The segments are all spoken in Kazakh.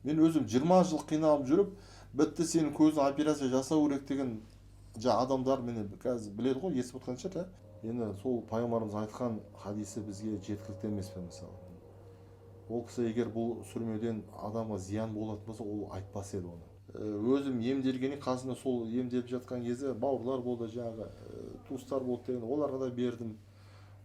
Мен өзім 20 жыл қиналып жүріп, бітті сенің көзің операция жасау керек деген адамдар мені қазір біледі ғой, естіп отқан шығар. Енді сол пайғамбарымыз айтқан хадисі бізге жеткілікті емес пе мысалы. Ол кісі егер бұл сүрмеден адамға зиян болатын болса, ол айтпас еді оны. Өзім емделгеннен қасында сол емделіп жатқан кезде бауырлар болды, жаңағы туыстар болды деген, оларға да бердім.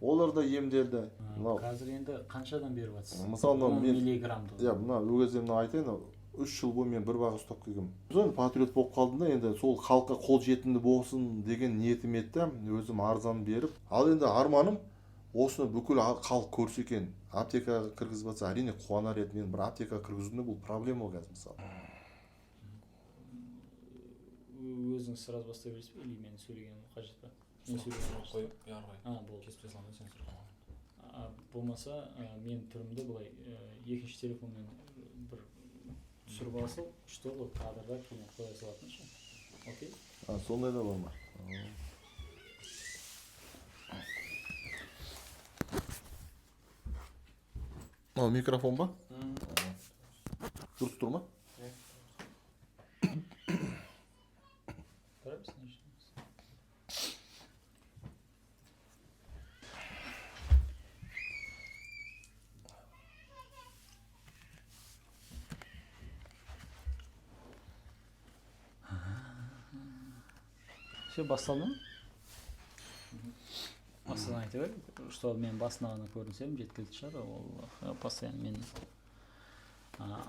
Олар да емделді. Қазір енді қаншадан беріп жатсыз? Мысалы 10 мен миллиграммды. мына ол кезде мына айтайын, 3 жыл бойы мен бір бағы ұстап келгенмін. Сосын патриот болып қалдым да, енді сол халыққа қол жетімді болсын деген ниетім еді, өзім арзан беріп. Ал енді арманым осыны бүкіл халық көрсе екен, аптекаға кіргізіп жатса, әрине қуанар едім. Мен бір аптекаға кіргізуде бұл проблема қазір мысалы. Өзіңіз сразу бастай бересіз бе, или мен сөйлегенім қажет па? Мен сөйлегенім қойып, ярғай. болды. Кесіп саламын, сен сұрағанмын. Болмаса, мен түрімді былай екінші телефонмен бір түсіріп алсам, күшті ғой, кадрда кейін қоя салатын ше. Окей? Сондай да бар ма? Мынау микрофон ба? Дұрыс тұр ма? Все, басталды ма? Бастан айта бер, что мен басына ғана көрінсем жеткілікті шығар, ол постоянно мен.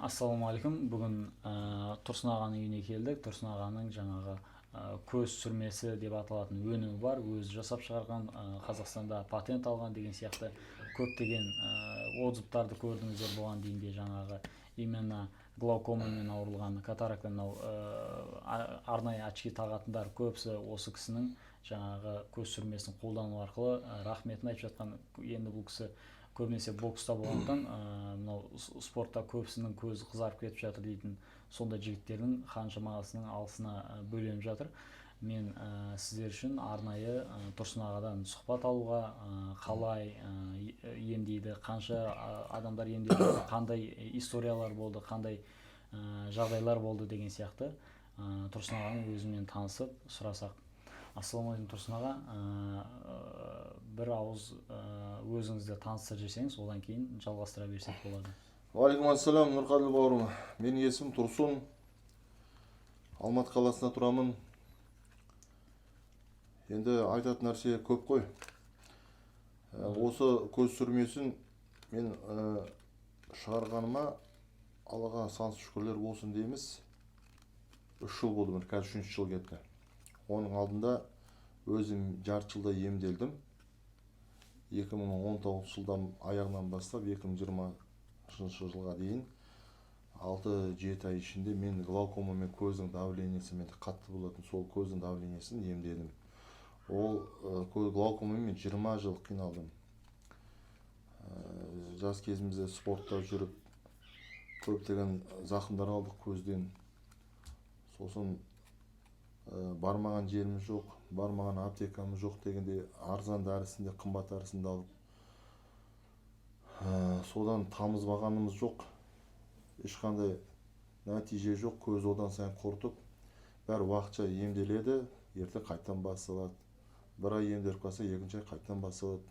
Ассалаумағалейкум, бүгін Тұрсын ағаның үйіне келдік. Тұрсын ағаның жаңағы көз сүрмесі деп аталатын өнімі бар, өзі жасап шығарған, Қазақстанда патент алған деген сияқты көптеген отзывтарды көрдіңіздер. Бұған дейін де жаңағы именно глаукомамен ауырылған, катарактан арнайы очки тағатындар көбісі осы кісінің жаңағы көз сүрмесін қолдану арқылы рахметін айтып жатқан. Енді бұл кісі көбінесе бокста болғандықтан, мынау спортта көбісінің көзі қызарып кетіп жатыр дейтін сондай жігіттердің қаншамасының алысына бөленіп жатыр. Мен сіздер үшін арнайы Тұрсын ағадан сұхбат алуға, қалай емдейді, қанша адамдар емдейді, қандай историялар болды, қандай жағдайлар болды деген сияқты Тұрсын ағаның өзімен танысып сұрасақ. Ассалаумағалейкум Тұрсын аға, бір ауыз өзіңізді таныстырып жіберсеңіз, одан кейін жалғастыра берсек болады. Уалейкум ассалам, Нұрқаділ бауырым. Менің есімім Тұрсын. Алматы қаласында тұрамын. Енді айтатын нәрсе көп қой. Осы көз сүрмесін мен шығарғаныма Аллаға сансыз шүкірлер болсын дейміз. 3 жыл болды, қазір 3-ші жыл кетті. Оның алдында өзім жарты жылда емделдім. 2019 жылдан аяғынан бастап 2020 жылға дейін 6-7 ай ішінде мен глаукомамен көздің давлениесі қатты болатын, сол көздің давлениесін емдедім. Ол глаукомамен 20 жыл қиналдым. Жас кезімізде спортта жүріп, көптеген зақымдар алдық көзден. Сосын бармаған жеріміз жоқ, бармаған аптекамыз жоқ дегенде арзан дәрісінде, қымбат дәрісінде алып. Содан тамызбағанымыз жоқ. Ешқандай нәтиже жоқ, көз одан сайын құртып. Бәрі уақытша емделеді, ерте қайттан басталады. Бір ай емделіп қалса, екінші ай қайттан басталады.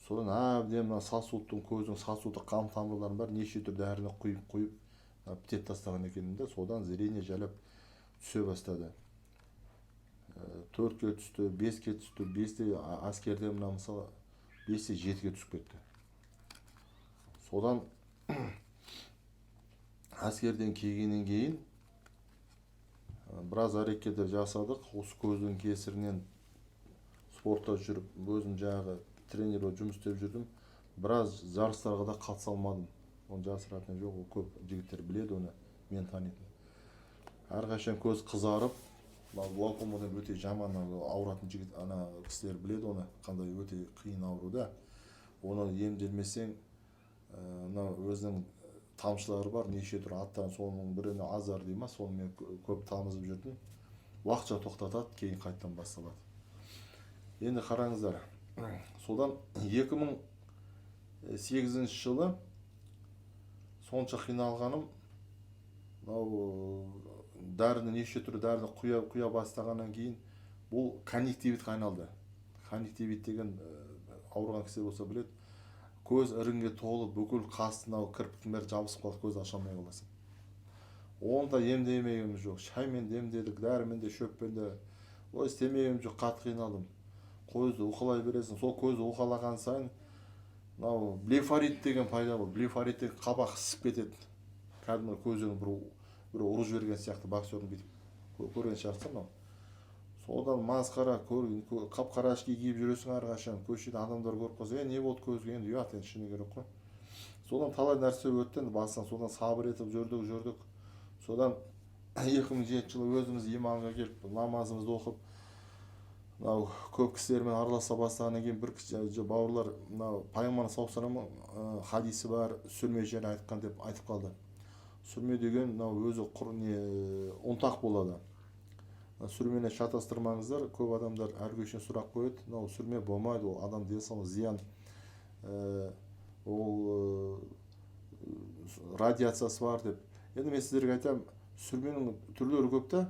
Содан әбден сасудың, көздің сасуды қан тамырларын бар, неше түр дәріні құйып, бітеп тастаған екенмін де, содан зрение жайлап түсе бастады. 4-ке түсті, 5-ке түсті, 5-те әскерде мысалы 5-те 7-ке түсіп кетті. Содан әскерден келгеннен кейін біраз әрекеттер жасадық. Осы көздің кесірінен спортта жүріп, өзім жаңағы тренер болып жұмыс істеп жүрдім. Біраз жарыстарға да қатыса алмадым. Оны жасыратын жоқ, көп жігіттер біледі оны, мен танитын. Әрқашан көз қызарып, глаукомадан өте жаман ауыратын жігіт, кісілер біледі оны, қандай өте қиын ауруда. Оны емделмесең, өзінің тамшылары бар, неше түр аттан, соның біріне азар дейма, соны мен көп тамызып жүрдім. Уақытша тоқтатады, кейін қайттан басталады. Енді қараңыздар, содан 2008 жылы сонша қиналғаным, мынау дәріні неше түрлі дәріні құя бастағаннан кейін бұл конъюнктивитке айналды. Конъюнктивит деген ауырған кісілер болса біледі, көз іріңге толып бүкіл қастың кірпіктің бәрі жабысып қалады, көз аша алмай қаласың. Оны да емдемегеніміз жоқ, шаймен де емдедік, дәрімен де шөппен де, ой істемегенім жоқ, қатты қиналдым. Көзді уқалай бересің, сол көзді уқалаған сайын мынау блефорит деген пайда болды. Блефорит деген қабақ ісіп кетеді. Кәдімгі көзден бір ұрып жіберген сияқты, боксердің бүйтіп көрген шығарсың мынау. Содан масқара, қап-қара очки киіп жүресің әрқашан, көшеде адамдар көріп қалса, не болды көзге, енді ұят, енді шыны керек қой. Содан талай нәрсе өтті, басынан содан сабыр етіп жүрдік. Содан 2007 жылы өзіміз иманға келіп, намазымызды оқып, мынау көп кісілермен араласа бастағаннан кейін бір бауырлар мынау пайғамбар саллаллаху алейхи вассалам хадисі бар, сүрме жері айтқан деп айтып қалды. Сүрме деген мынау өзі ұнтақ болады. Сүрмені шатастырмаңыздар, көп адамдар әркөшен сұрақ қояды, мынау сүрме болмайды, ол адам денсаулығына зиян, ол радиациясы бар деп. Енді мен сіздерге айтамын, сүрменің түрлері көп та,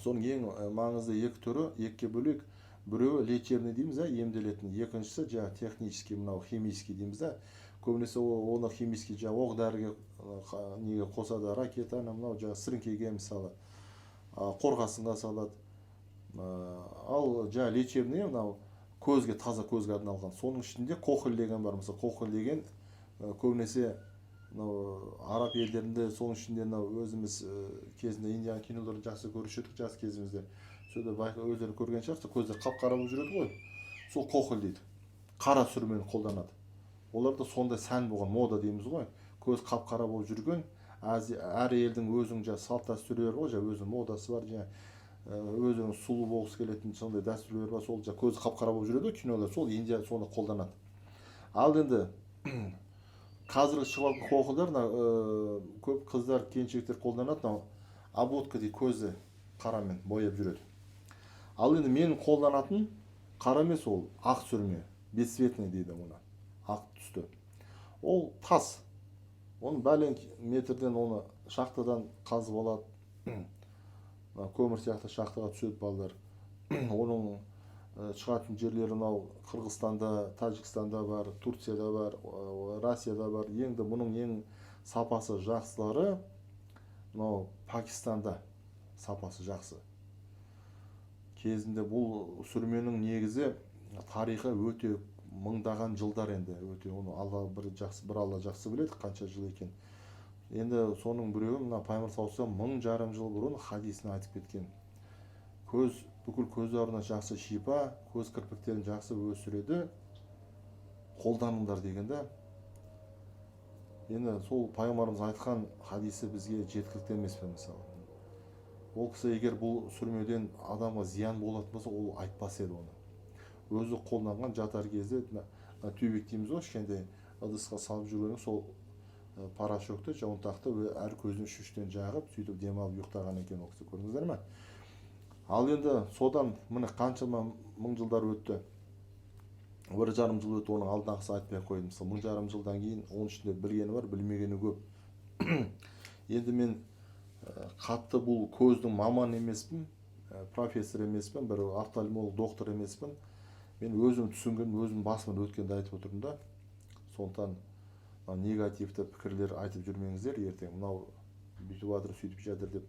соның ең маңызды екі түрі, екіге бөлек. Біреуі лечебный дейміз, емделетін, екіншісі жаңағы технический, мынау химический дейміз да. Көбінесе оны химический оқ дәріге неге қосады, ракетаны, мынау жаңағы сіріңкеге мысалы қорғасынға салады. Ал жаңағы лечебный, мынау көзге, таза көзге арналған. Соның ішінде кохоль деген бар. Мысалы кохоль деген көбінесе араб елдерінде, соның ішінде өзіміз кезінде индиян киноларын жақсы көруші едік жас кезімізде. Сөйде өздері көрген шығарсыз, көздер қап-қара болып жүреді ғой. Сол кохоль дейді. Қара сүрмені қолданады. Оларда сондай сән болған, мода дейміз ғой. Көз қап-қара болып жүрген, әр елдің өзінің салт дәстүрлері ғой, өзінің модасы бар, өзінің сұлу болғысы келетін сондай дәстүрлері бар, сол көзі қап-қара болып жүреді кинолар, сол Индия соны қолданады. Ал енді қазіргі шығып кохольдар көп қыздар, келіншектер қолданады, обводка дейді, көзі қарамен бояп жүреді. Ал енді мен қолданатын қара емес, ол ақ сүрме, бесцветный дейді оны, ақ түсті. Ол тас. Оны бәлен метрден оны шахтадан қазып алады. Көмір сияқты шахтаға түседі балдар. Оның шығатын жерлері мынау Қырғызстанда, Тәжікстанда бар, Турцияда бар, Россияда бар. Енді бұның ең сапасы жақсылары мынау Пакистанда сапасы жақсы. Кезінде бұл сүрменің негізі тарихы өте мыңдаған жылдар, енді өте оны Алла жақсы біледі қанша жыл екен. Енді соның біреуі мына пайғамбар саллаллаху алейхи вассалам 1000 жыл бұрын хадисін айтып кеткен. Бүкіл көз ауруына жақсы шипа, көз кірпіктерін жақсы өсіреді, қолданыңдар дегенде. Енді сол пайғамбарымыз айтқан хадисі бізге жеткілікті емес пе мысалы. Ол кісі егер бұл сүрмеден адамға зиян болатын болса, ол айтпас еді оны. Өзі қолданған жатар кезде тюбик дейміз ғой, кішкентай ыдысқа салып жүргенің сол порошокты, ұнтақты әр көздің шүштен жағып, сөйтіп демалып ұйықтаған екен ол кісі, көрдіңіздер ме? Ал енді содан міне қаншама мың жылдар өтті. 1,5 жыл өтті, оның алдынғысы айтпай қойдым. Мысалы 1,5 жылдан кейін оның ішінде білгені бар, білмегені көп. Енді мен қатты бұл көздің маман емеспін, профессор емеспін, бір офтальмолог, доктор емеспін. Мен өзім түсінген, өзім басымнан өткенді айтып отырмын да. Сондықтан негативті пікірлер айтып жүрмеңіздер, ертең мынау бүйтіп жатыр, сөйтіп жатыр деп.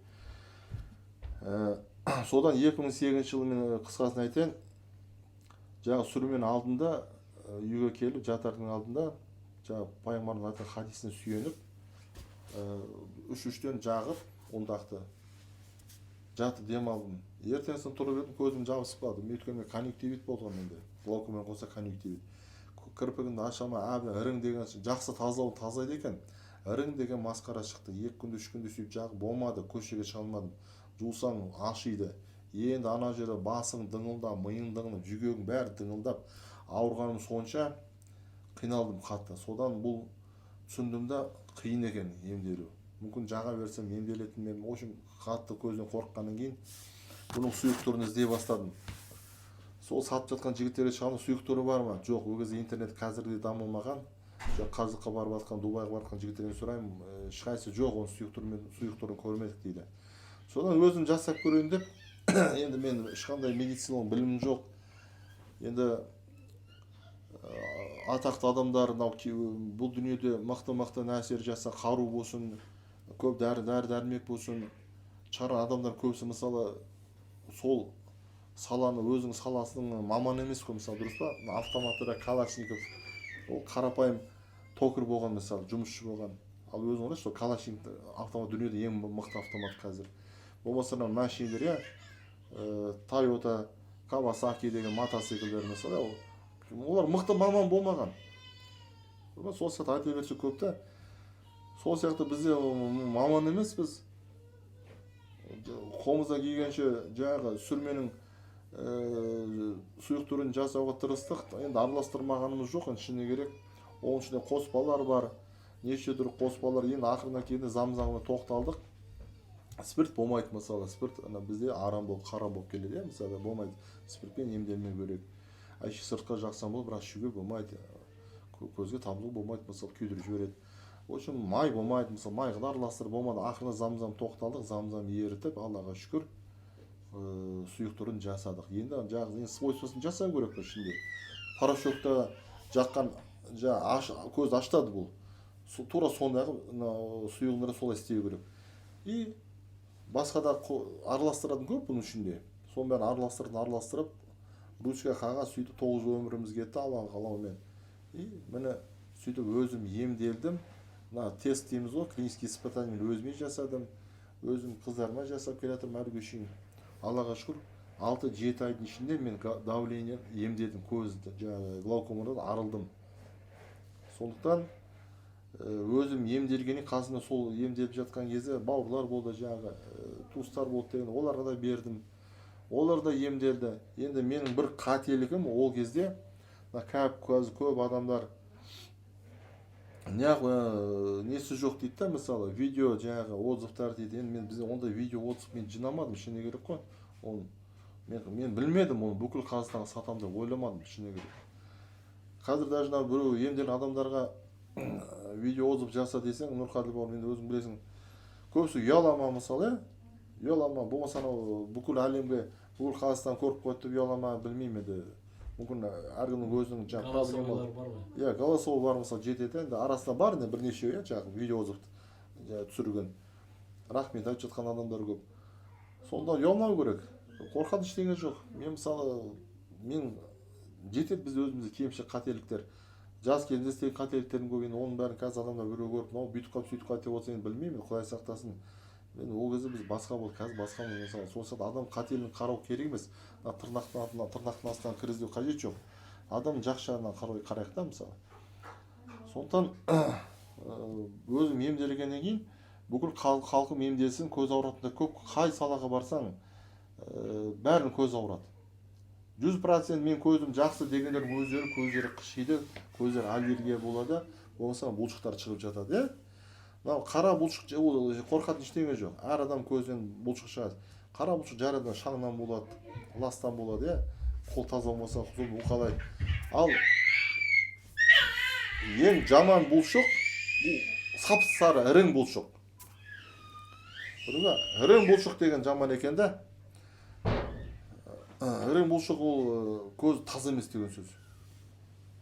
Содан 2008 жылы мен қысқасын айтайын, жаңағы сүрменің алдында, үйге келіп, жатардың алдында, жаңағы пайғамбардың айтқан хадисіне сүйеніп, 3-3-тен жағып, ұнтақты жатып демалдым. Ертеңгісін тұрып едім, көзім жабысып қалды. Өйткені конъюнктивит болған менде. Глаукомамен қоса конъюнктивит. Кірпігімді аша алмай, әбден ірің деген жақсы тазалауын тазайды екен. Ірің деген масқара шықты. 2 күнде 3 күнде сөйтіп жағып болмады, көшеге шыға алмадым. Жусаң ашиды. Енді ана жері басың дыңылдап, миың дыңылдап, жүрегің бәрі дыңылдап, ауырғаным сонша қиналдым қатты. Содан бұл түсіндім да қиын екен емделу. Мүмкін жаға берсем емделетін мен, ошым қатты көзден қорыққаннан кейін бұның сұйық түрін іздей бастадым. Сол сатып жатқан жігіттерге шығамын, сұйық түрі бар ма? Жоқ, ол кезде интернет қазіргідей дамылмаған. қазыққа барып жатқан, Дубайға барып жатқан жігіттерден сұраймын, ешқайсысы жоқ, оның сұйықтығын көрмедік дейді. Содан өзім жасап көрейін деп, енді мен ешқандай медициналық білімім жоқ. Енді атақты адамдар бұл дүниеде мықты нәрселер жаса, қару болсын, көп дәрмек болсын, шығарған адамдар көбісі мысалы сол саланы, өзінің саласының маманы емес қой, мысалы, дұрыс па? Автоматта Калашников, ол қарапайым токер болған, мысалы, жұмысшы болған. Ал өзің ойлашы, сол Калашников автомат дүниеде ең мықты автомат қазір. Болмаса машинелер, Toyota, Kawasaki деген мотоциклдер, мысалы, олар мықты маман болмаған. Сол сияқты айта берсе көп та. Сол сияқты бізде маман емес, біз қолымызда келгенше жаңағы сүрменің сұйық түрін жасауға тырыстық. Енді араластырмағанымыз жоқ, енді шыны керек. Оның ішінде қоспалар бар, неше түрлі қоспалар. Енді ақырына келгенде зам-замға тоқталдық. Спирт болмайды, мысалы, спирт бізде арам болып, харам болып келеді, мысалы, болмайды. Спиртпен емделмеу керек. Әйші сыртқа жақсан болып, бірақ ішуге болмайды. Көзге табылу болмайды, мысалы, күйдіріп жібереді. В общем, май болмайды, мысалы, майға да араластырып болмады. Ақырына зам-зам тоқталдық, зам-зам ерітіп, Аллаға шүкір, сұйық түрін жасадық. Енді жаңағы свойствосын жасау керек қой ішінде. Порошокта жаққан көз аштады бұл. Тура сондағы сұйығында солай істеу керек. И басқа да араластыратын көп бұның ішінде. Соның бәрін араластырып, ручка қағаз сөйтіп 9 жыл өміріміз кетті Алланың қалауымен. И міне сөйтіп өзім емделдім. Тест дейміз ғой, клинический испытаниені өзіме жасадым. Өзім қыздарыма жасап келатырмын әліге шейін. Аллаға шүкір, 6-7 айдың ішінде мен давление емдедім, көзді, глаукомадан арылдым. Сондықтан өзім емделгеннен қасында сол емделіп жатқан кезде бауырлар болды, жаңағы туыстар болды деген, оларға да бердім. Олар да емделді. Енді менің бір қателігім ол кезде көп адамдар несі жоқ дейді да, мысалы, видео жаңағы отзывтар дейді. Енді мен бізде ондай видео отзыв мен жинамадым, шыны керек қой. Мен білмедім, оны бүкіл Қазақстанға сатам деп ойламадым, шыны керек. Қазір даже біреу емделген адамдарға видео отзыв жаса десең, Нұрқаділ бауырым, енді өзің білесің, көбісі ұялама, мысалы, ұялама, болмаса бүкіл әлемге, бүкіл Қазақстан көріп қойды деп ұялама, білмеймін енді. Мүмкін әркімнің өзінің голосовойлар бар ғой. Голосовой бар, мысалы, жетеді. Енді арасында бар, бірнешеу жаңағы видео отзывты түсірген. Рахмет айтып жатқан адамдар көп. Сонда ұялмау керек. Қорқатын ештеңе жоқ. Мен мысалы, жетеді біз өзімізде кемшілік қателіктер. Жас кезінде істеген қателіктерім көп. Енді оның бәрін қазір адамдар біреу көріп, мынау бүйтіп қалып сөйтіп қалып деп отырса, енді білмеймін, Құдай сақтасын. Мен ол кезде біз басқа болды, қазір басқа мысалы. Сол сияқты адам қателігін қарау керек емес. Тырнақтың астынан кіріздеу қажет жоқ. Адам жақсы жағынан қарайық та, мысалы. Сондықтан өзім емделгеннен кейін бүкіл халқым емделсін, көз ауратында көп, қай салаға барсаң, бәрінің көз ауырады. 100% мен көзім жақсы дегендер көздері қышиды, көздері аллергия болады, болмаса бұлшықтар шығып жатады, қара бұлшық, қорқатын ештеңе жоқ. Әр адам көзінен бұлшық шығады. Қара бұлшық жарадан шаңнан болады, ластан болады, қол таза болмаса уқалайды. Ал ең жаман бұлшық бұл сап-сары ірің бұлшық. Ірің бұлшық деген жаман екен да. Ірің бұлшық ол көз таза емес деген сөз.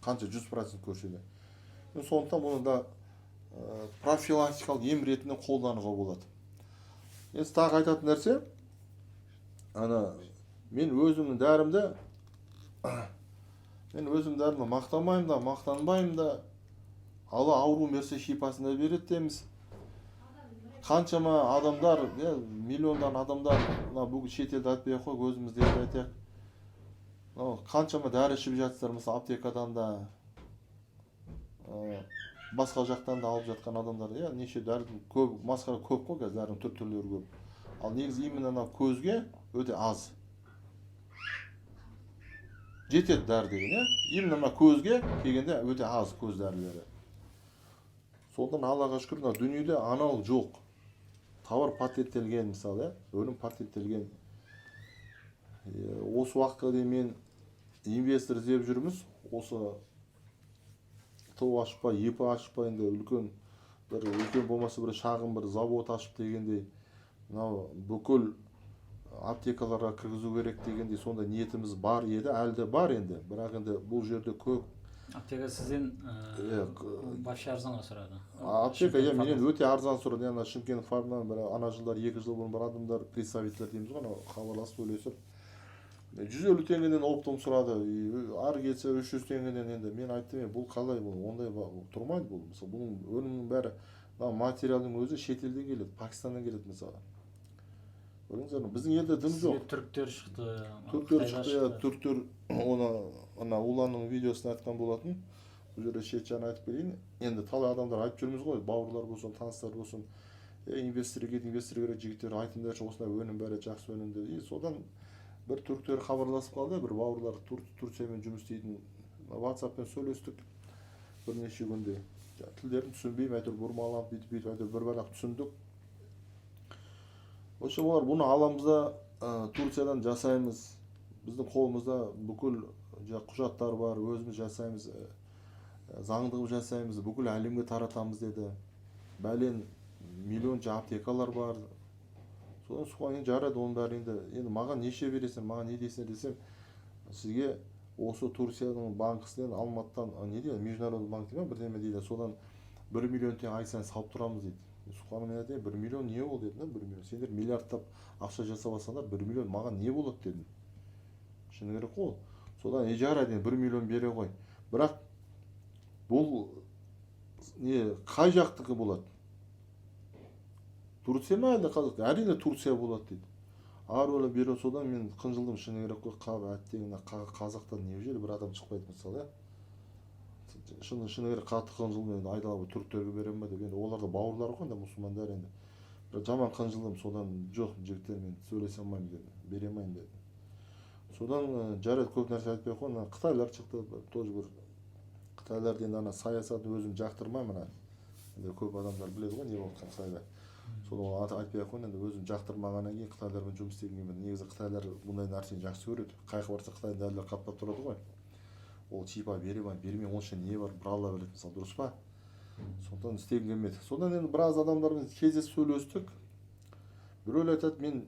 Қанша 100% көрсе де. Сондықтан бұны да профилактикалық ем ретінде қолдануға болады. Енді тағы айтатын нәрсе, мен өзімнің дәрімді мақтамайым да, мақтанбайым да, Алла ауру берсе шипасын да береді дейміз. Қаншама адамдар, миллиондан адамдар, бүгін шетелде айтпай ақ қой, өзімізде айтайық. Қаншама дәрі ішіп жатсыздар, мысалы аптекадан да, басқа жақтан да алып жатқан адамдар, неше дәрі көп, масқара көп қой, қазір дәрінің түрлері көп. Ал негізі именно көзге өте аз. Жетеді дәрі деген, именно көзге келгенде өте аз көз дәрілері. Содан Аллаға шүкір, дүниеде анау жоқ. Тауар патенттелген, мысалы, өнім патенттелген. Осы уақытқа дейін мен инвестор іздеп жүрміз. Осы ТО ашпай, ЕП ашпай, енді үлкен болмаса бір шағын бір завод ашып дегендей, мынау бүкіл аптекаларға кіргізу керек дегендей сондай ниетіміз бар еді, әлі де бар енді. Бірақ енді бұл жерде көп аптека сізден вообще арзанға сұрады. Аптека менен өте арзан сұрады. Яғни Шымкент фармнан ана жылдар 2 жыл бұрын бір адамдар представительдер дейміз ғой, хабарласып сөйлесіп 150 теңгеден оптом сұрады. Ары кетсе 300 теңгеден. Енді мен айттым, бұл қалай, бұл ондай тұрмайды бұл. Мысалы бұның өнімнің бәрі материалдың өзі шетелден келеді, Пакистаннан келеді мысалы. Көрдіңіздер ме? Біздің елде дым жоқ. Түріктер шықты. Түріктер оны Уланның видеосына айтқан болатын. Бұл жерде шет-жағын айтып берейін. Енді талай адамдар айтып жүрміз ғой, бауырлар болсын, таныстар болсын. Инвестор керек жігіттер айтыңдаршы, осындай өнім бәрі жақсы өнім деді. Содан бір түріктер хабарласып қалды, бір бауырлар Турциямен жұмыс істейтін. WhatsApp-пен сөйлестік бірнеше күнде. Тілдерін түсінбеймін, әйтеуір бұрмаланып бүйтіп әйтеуір бір балақ түсіндік. Осы олар бұны аламыз да Турциядан жасаймыз. Біздің қолымызда бүкіл құжаттар бар, өзіміз жасаймыз, заңдылық жасаймыз, бүкіл әлемге таратамыз деді. Бәлен миллионша аптекалар бар. Содан соған жарайды, оның бәрі енді маған неше бересің, маған не дейсің десем, сізге осы Турцияның банкісінен Алматыдан не дейді, международный банк дейді, бірдеме дейді, содан 1 миллион теңге ай сайын салып тұрамыз дейді. Сұқаным мен айтайын, 1 миллион не ол деді, 1 миллион. Сендер миллиардтап ақша жасап алсаңдар, 1 миллион маған не болады дедім. Шыны керек қой. Содан жарайды, 1 миллион бере ғой. Бірақ бұл қай жақтікі болады? Турция ма әлде Қазақстан? Әрине Турция болады дейді. Ары ойлап бере, содан мен қынжылдым, шыны керек қой, Қазақтан не жер бір адам шықпайды мысалы. Шыны керек қатты қынжылдым, енді айдалап түріктерге берем ба деп, енді олар да бауырлары ғой, мұсылмандар енді. Бір жаман қынжылдым, содан жоқ жігіттер, мен сөйлесе алмаймын деді, бере алмаймын деді. Содан жарайды, көп нәрсе айтпай қой, Қытайлар шықты, тоже бір Қытайларды енді ана саясатын өзім жақтырмаймын. Енді көп адамдар біледі ғой, не болды Қытайда. Содан айтпай қой, енді өзім жақтырмағаннан кейін Қытайлармен жұмыс істегенге негізі Қытайлар бұндай нәрсені жақсы көреді. Қайқы барса Қытайдың дәрілер қаптап тұрады ғой. Ол типа бермей, онша не бар, бір Алла біледі, мысалы, дұрыс па? Сондықтан істегім келмеді. Содан енді біраз адамдармен кездесіп сөйлестік. Біреулер айтады, мен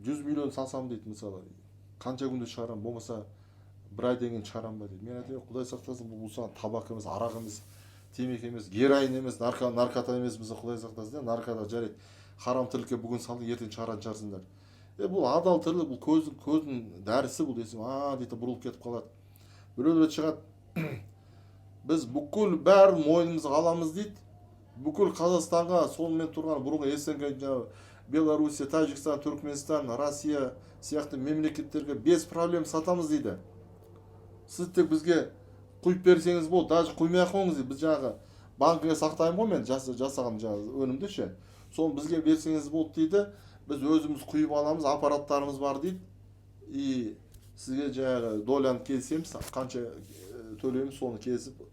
100 миллион салсам дейді, мысалы, қанша күнде шығарам, болмаса бір айдан кейін шығарам ба дейді. Мен айтайын, Құдай сақтасын, бұл саған табак емес, арақ емес, темекі емес, героин емес, наркота емес, бізді Құдай сақтасын, наркота жарайды. Харам тірлікке бүгін салдың, ертең шығаратын шығарсыңдар. Бұл адал тірлік, бұл көздің дәрісі бұл десем, дейді, бұрылып кетіп қалады. Біреулер шығады, біз бүкіл бәрін мойнымызға аламыз дейді. Бүкіл Қазақстанға, сонымен тұрған бұрынғы СНГ, Белоруссия, Тәжікстан, Түркменстан, Россия сияқты мемлекеттерге без проблем сатамыз дейді. Сіз тек бізге құйып берсеңіз болды, даже құймай ақ қойыңыз дейді. Біз жаңағы банкіге сақтаймын ғой, мен жасаған өнімді ше. Соны бізге берсеңіз болды дейді. Біз өзіміз құйып аламыз, аппараттарымыз бар дейді. И сізге жаңағы доляны келсеміз, қанша төлейміз, соны келісіп.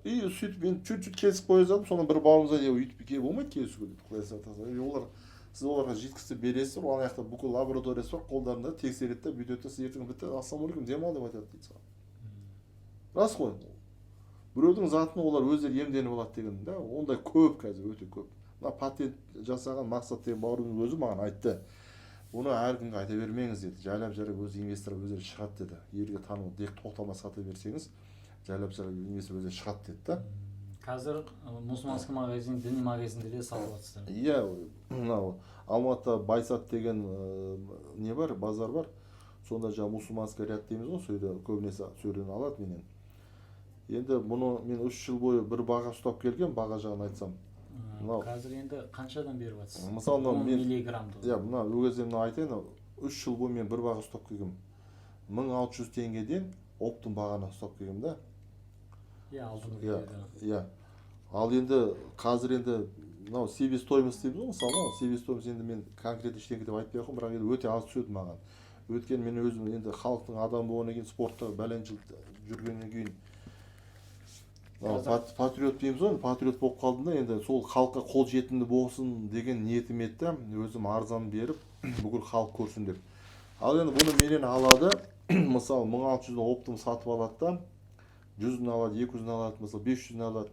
И сөйтіп мен чуть-чуть кесіп қоя салдым, соны бір бауырымызға өйтіп болмайды кесуге дейді. Құдай сақтасын. Сіз оларға жеткізіп бересіз, ол аяқта бүкіл лабораториясы бар, қолдарында тексереді, бүйтеді, ертең бітті, ассалаумағалейкум, демал деп айтады дейді саған. Рас қой. Біреудің затына олар өздері емденіп алады деген, да, ондай көп қазір, өте көп. Мына патент жасаған Мақсат деген бауырымның өзі маған айтты. Оны әркімге айта бермеңіз деді. Жайлап өзі инвестор өздері шығады деді. Елге танымал дек тоқтама сата берсеңіз, жайлап инвестор өздері шығады деді да. Қазір мұсылманский магазин, діни магазинде де салып жатсыздар. Иә, мынау Алматыда Байсат деген не бар, базар бар. Сонда жаңа мұсылманский ряд дейміз ғой, сөйде көбінесе сөйден алады менен. Енді бұны мен 3 жыл бойы бір баға ұстап келген, баға жағын айтсам. Қазір енді қаншадан беріп жатсыз? Мысалы мен миллиграммды. Иә, мына өгезден айтайын, 3 жыл бойы мен бір баға ұстап келгем. 1600 теңгеден оптың бағаны ұстап келгем да. Иә, алдыңғы Иә. Ал енді қазір енді мынау себестоимость дейміз ғой, мысалы, себестоимость енді мен конкретно ештеңе деп айтпай қоймын, бірақ енді өте аз түседі маған. Өйткені мен өзім енді халықтың адамы болғаннан кейін, спортта бәлен жыл жүргеннен кейін патриот дейміз ғой, патриот болып қалдым да, енді сол халыққа қол жетімді болсын деген ниетім еді, өзім арзан беріп, бүкіл халық көрсін деп. Ал енді бұны менен алады, мысалы 1600 оптым сатып алады да, 100-ін алады, 200-ін алады, мысалы 500-ін алады.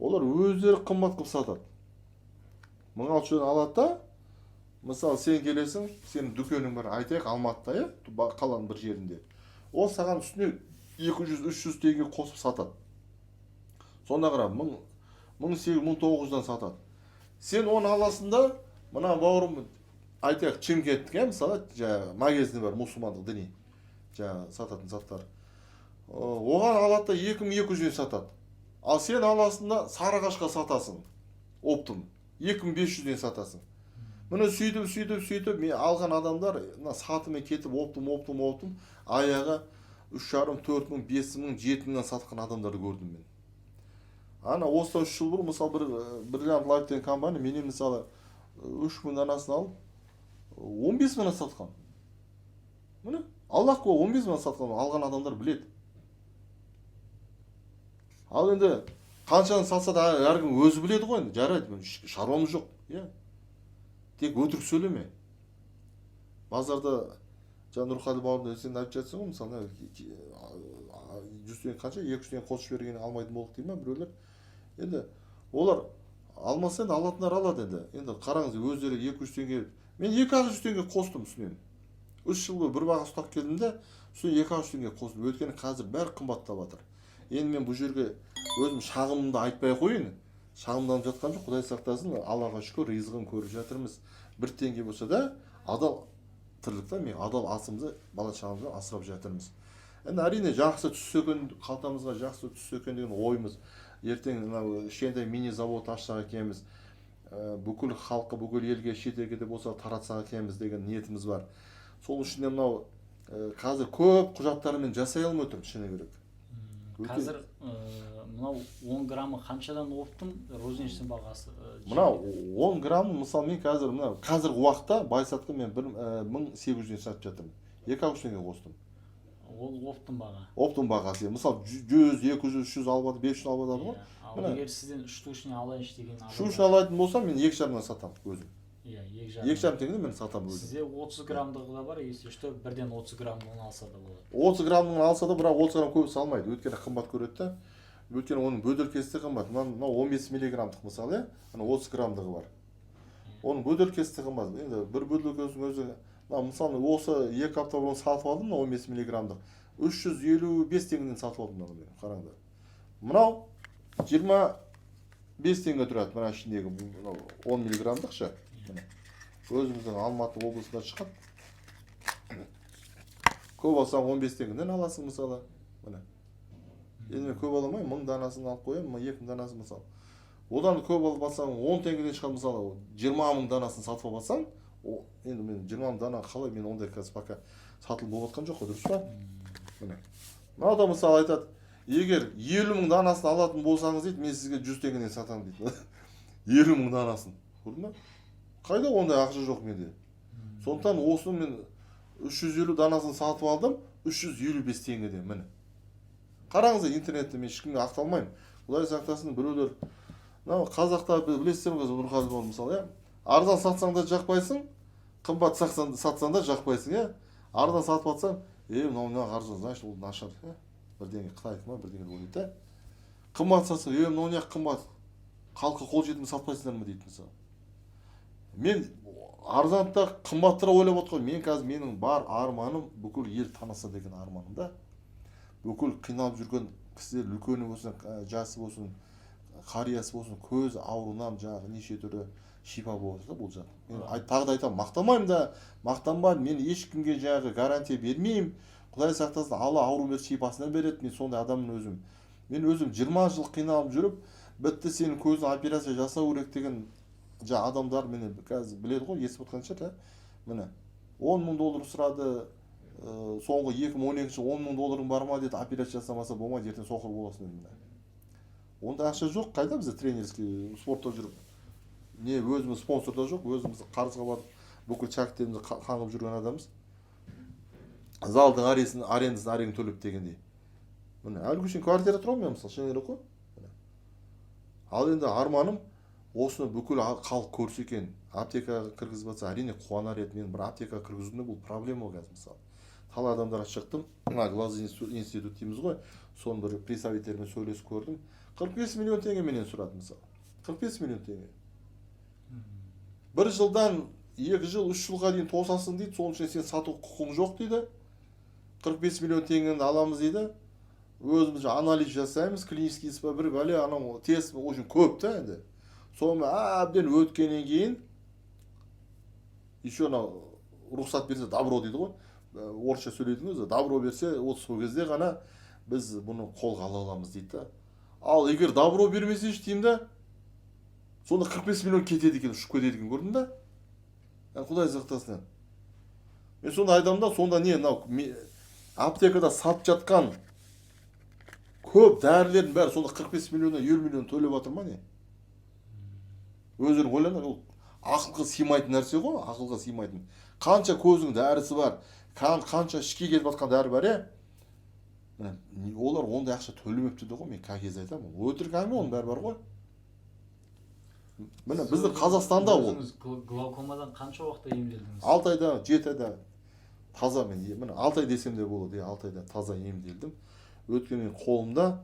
Олар өздері қымбат қылып сатады. 1600-дан алады да, мысалы сен келесің, сенің дүкенің бар, айтайық Алматыда, қаланың бір жерінде. Ол саған үстіне 200-300 теңге қосып сатады. Сонда қара 1800-1900-дан сатады. Сен оны аласың да, мына бауырым айтайық Чимкенттік, мысалы, магазині бар, мұсылмандық діни сататын заттар. Оған алады да 2200-ден сатады. Ал сен аласың да Сарыағашқа сатасың, оптом 2500-ден сатасың. Міне сөйтіп мен алған адамдар сатымен кетіп оптом аяғы 3,5 мың, 5 мың, 7 мыңнан сатқан адамдарды көрдім мен. Ана осыдан 3 жыл бұрын мысалы Brilliant Life деген компания менен мысалы 3000 данасын алып 15 мыңнан сатқан. Міне Аллах қой 15 мыңнан сатқан алған адамдар біледі. Ал енді қаншаны сатса да әркім өзі біледі ғой енді, жарайды, шаруамыз жоқ, иә. Тек өтірік сөйлеме. Базарда Нұрқали бауырым сен айтып жатсың ғой, мысалы 100 теңге қанша, 200 теңге қосып жібергеннен алмайтын болдық дейді ма біреулер. Енді олар алмаса енді алатындар алады енді. Енді қараңыз, өздері 200 теңге, мен 200 теңге қостым үстінен. 3 жылғы бір баға ұстап келдім де, үстіне 200 теңге қостым. Өйткені қазір бәрі қымбаттап жатыр. Енді мен бұл жерге өзім шағымымды айтпай қойын. Шағымданып жатқан жоқ, Құдай сақтасын, Аллаға шүкір, ризығын көріп жатырмыз. 1 теңге болса да, адал тірлікте мен адал асымызды бала шағамыздан асырап жатырмыз. Енді әрине жақсы түссе екен, қалтамызға жақсы түссе екен деген ойымыз. Ертең кішкентай мини завод ашсақ екенбіз, бүкіл халыққа, бүкіл елге, шетелге де болса таратсақ екенбіз деген ниетіміз бар. Сол үшін де мынау қазір көп құжаттармен жасай алмай отырмыз, шыны керек. Қазір мынау 10 граммы қаншадан оптым, розничный бағасы? Мынау 10 граммы, мысалы мен қазіргі уақытта Байсатқа мен 1800-ден сатып жатырмын. 200 теңге қостым. Ол оптым баға. Оптым бағасы. Мысалы 100, 200, 300 албады, 500 албады ғой. Ал егер сізден 3 штучный алайыншы деген адам. 3 штучный алатын болсам мен 2,5-мыңнан сатамын өзім. Иә, 2,5 теңгеден мен сатамын өзім. Сізде 30 граммдығы да бар, если что, бірден 30 граммын алса да болады. 30 граммын алса да, бірақ 30 грамм көбісі алмайды. Өйткені қымбат көреді да. Өйткені оның бөтелкесі де қымбат. Мынау 15 миллиграммдық мысалы, ана 30 граммдығы бар. Оның бөтелкесі де қымбат. Енді бір бөтелкесінің өзі, мысалы осы 2 апта бұрын сатып алдым, 15 миллиграммдық. 355 теңгеден сатып алдым мен, қараңдар. Мынау 25 теңге тұрады, мына ішіндегі 10 миллиграммдық ша. Өзіміздің Алматы облысында шығады. Көп алсаң 15 теңгеден аласың мысалы. Енді мен көп аламай, 1000 данасын алып қоямын, 2000 данасын мысалы. Одан көп алып алсаң 10 теңгеден шығады мысалы, 20 000 данасын сатып алсаң, енді мен 20 000 дана қалай, мен ондай қазір пока сатылып болып жатқан жоқ, дұрыс па? Мынау да мысалы айтады, егер 50 000 данасын алатын болсаңыз дейді, мен сізге 100 теңгеден сатамын дейді. 50 000 данасын. Көрдің ба? Қайда ондай ақша жоқ менде. Сондықтан осы мен 350 данасын сатып алдым, 355 теңгеден, міне. Қараңыздар, интернетте мен ешкімге ақталмаймын. Құдай сақтасын, біреулер, қазақта білесіздер ғой, Нұрқали бауырым мысалы, арзан сатсаң да жақпайсың, қымбат сатсаң да жақпайсың, иә. Арзан сатып алсаң, мынау арзан, значит, ол нашар, бірдеңе Қытайдікі ма, бірдеңе ойлайды да. Қымбат сатсаң, мынау не қымбат, халыққа қол жетімді сатпайсыңдар ма дейді мысалы. Мен арзанды қымбаттырақ ойлап отқан, мен қазір менің бар арманым бүкіл ел танаса деген арманым да. Бүкіл қиналып жүрген кісілер, үлкені болсын, жасы болсын, қариясы болсын, көз ауруынан жаңағы неше түрі шипа болып жатыр бұл жақ. Мен тағы да айтамын, мақтамаймын да, мақтанбаймын, мен ешкімге жаңағы гарантия бермеймін. Құдай сақтасын, Алла ауру беріп шипасынан береді. Мен сондай адаммын өзім. Мен өзім 20 жыл қиналып жүріп, бітті сенің көзін операция жасау керек деген адамдар мені қазір біледі ғой, естіп отқан шығар, міне. $10,000 сұрады, соңғы 2012 $10,000 бар ма деді, операция жасамаса болмайды, ертең соқыр боласың деді. Онда ақша жоқ, қайда бізде тренерский спортта жүріп. Не, өзіміз спонсорда жоқ, өзіміз қарызға барып, бүкіл шәкірттерімізді қаңғып жүрген адамыз. Залдың арендасын төлеп дегендей. Міне, әлгі үшін квартира тұрамын мен мысалы, шын керек қой. Ал енді арманым осыны бүкіл халық көрсе екен, аптекаға кіргізіп жатса, әрине қуанар еді. Мен бір аптекаға кіргізуімде бұл проблема қазір мысалы. талай адамдарға шықтым. Мына глаз институт дейміз ғой. Соның бір представительтерімен сөйлесіп көрдім. 45 миллион теңге менен сұрады мысалы. 45 миллион теңге. Бір жылдан 2 жыл, 3 жылға дейін тосасың дейді. Соның үшін сен сату құқығың жоқ дейді. 45 миллион теңгені аламыз дейді. Өзіміз анализ жасаймыз, клинический испа бір бәле анау тест очень көп та енді. Соны әбден өткеннен кейін еще анау рұқсат берсе добро дейді ғой. Орысша сөйлейтін өзі добро берсе, сол кезде ғана біз бұны қолға ала аламыз дейді да. Ал егер добро бермесе деймін да, сонда 45 миллион кетеді екен, ұшып кетеді екен, көрдің да? Құдай сақтасын. Мен сонда айтамын да, сонда не, мынау аптекада сатып жатқан көп дәрілердің бәрі сонда 45 миллионнан 50 миллион төлеп жатыр ма не? Өздерің ойлаңдар, ол ақылға сыймайтын нәрсе ғой, ақылға сыймайтын. Қанша көздің дәрісі бар, қанша ішке кетіп жатқан дәрі бар, олар ондай ақша төлемепті де ғой, мен кәкез айтамын. Өтірік әңгіме, оның бәрі бар ғой. Міне біздің Қазақстанда ол. Өзіңіз глаукомадан қанша уақытта емделдіңіз? 6 айда, 7 айда таза мен, міне 6 ай десем де болады, 6 айда таза емделдім. Өткеннен қолымда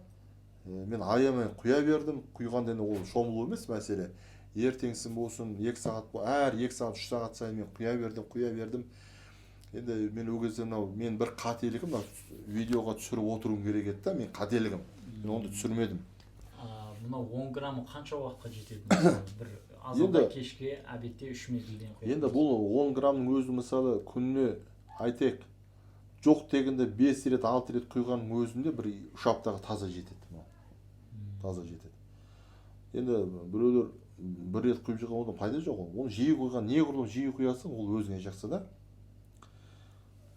мен аямай құя бердім. Құйғанда ол шомылу емес мәселе. Ертеңсін болсын, 2 сағат, әр 2 сағат, 3 сағат сайын мен құя бердім. Енді мен ол кезде мен бір қателігім, видеоға түсіріп отыруым керек еді да, мен қателігім. Мен онды түсірмедім. Мынау 10 граммы қанша уақытқа жетеді? Бір азанда кешке, әбетте 3 мезгілден қояды. Енді бұл 10 граммның өзі мысалы күніне айтайық, жоқ дегенде 5 рет, 6 рет құйғанның өзінде бір 3 аптаға таза жетеді. Таза жетеді. Енді біреулер бір рет құйып жатқан одан пайда жоқ. Оны жиі құйған, неғұрлым жиі құясың, ол өзіңе жақсы да.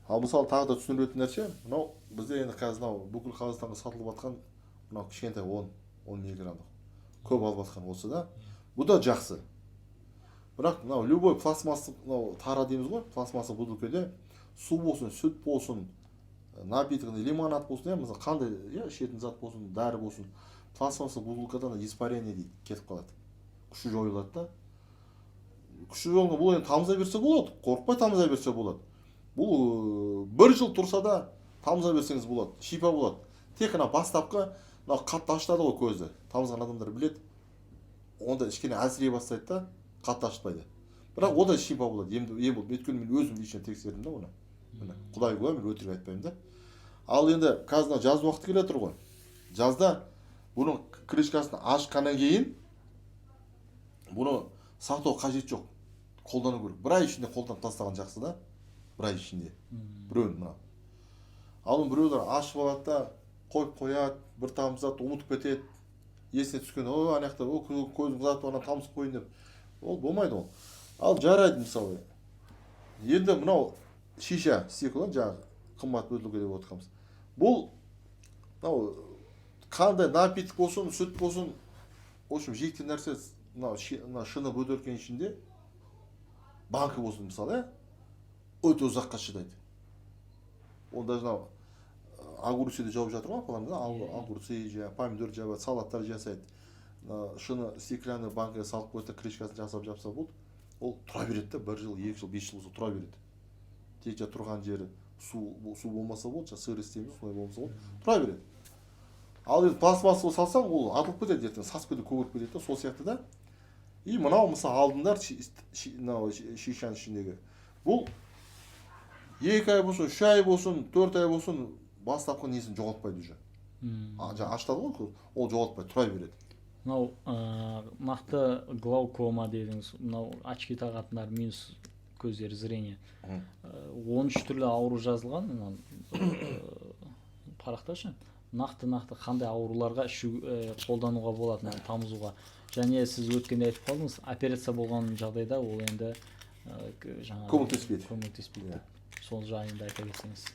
Ал мысалы тағы да түсіндіретін нәрсе, мынау бізде енді қазір бүкіл Қазақстанға сатылып жатқан мынау кішкентай 10 миллиграммдық көп алып жатқан осы да. Бұл да жақсы. Бірақ мынау любой пластмассы, мынау тара дейміз ғой, пластмассы бутылкеде су болсын, сүт болсын, напиток, лимонад болсын, мысалы қандай ішетін зат болсын, дәрі болсын, пластмассы бутылкадан испарение дейді, кетіп қалады. Күші жойылады да. Күші жойылған бұл енді тамыза берсе болады, қорықпай тамыза берсе болады. Бұл 1 жыл тұрса да тамыза берсеңіз болады, шипа болады. Тек қана бастапқы қатты ашытады ғой көзді. Тамызған адамдар біледі. Онда ішкене әлсірей бастайды да, қатты ашытпайды. Бірақ ода шипа болады, ем болды. Өйткені мен өзім лично тексердім да оны. Құдай куә, мен өтірік айтпаймын да. Ал енді қазір жаз уақыты келе тұр ғой. Жазда бұның крышкасын ашқаннан кейін бұны сату қажет жоқ. Қолдану керек. Бір ай ішінде қолданып тастаған жақсы да. Бір ай ішінде. Біреуін мына. Ал біреулер ашып алады да, қойып қояды, бір тамызады, ұмытып кетеді. Есіне түскен, анаяқта көзің қызатып ана тамыз қойын деп. Ол болмайды ол. Ал жарайды мысалы. Енді мынау шиша стекло, жаңағы қымбат бөтелке деп отырғанбыз. Бұл мынау қандай напиток болсын, сүт болсын, в общем, жейтін нәрсе мынау шыны бөтелкенің ішінде банка болсын мысалы, өте ұзаққа шыдайды. Ол даже мынау огурцыйды жауып жатыр ғой, апаларымыз, огурцы, помидор жабады, салаттар жасайды. Шыны стеклянный банкаға салып қойса, крышкасын жасап жапса болды. Ол тұра береді да, 1 жыл, 2 жыл, 5 жыл тұра береді. Тек тұрған жері су болмаса болды, сыр істейміз, солай болмаса болды, тұра береді. Ал енді пластмассы салсаң, ол атылып кетеді, ертең сасып кетеді, көгеріп кетеді, сол сияқты да. И мынау мысалы алдыңдар шишаның ішіндегі. Бұл 2 ай болсын, 3 ай болсын, 4 ай болсын, бастапқы несін жоғалтпайды уже. Аштады ғой, ол жоғалтпайды, тұра береді. Мынау нақты глаукома дедіңіз, мынау очки тағатындар, минус көздері, зрение. 13 түрлі ауру жазылған, парақташы. Нақты қандай ауруларға қолдануға болады, тамызуға. Және сіз өткенде айтып қалдыңыз, операция болған жағдайда ол енді көмектеспейді. Сол жайында айта кетсеңіз.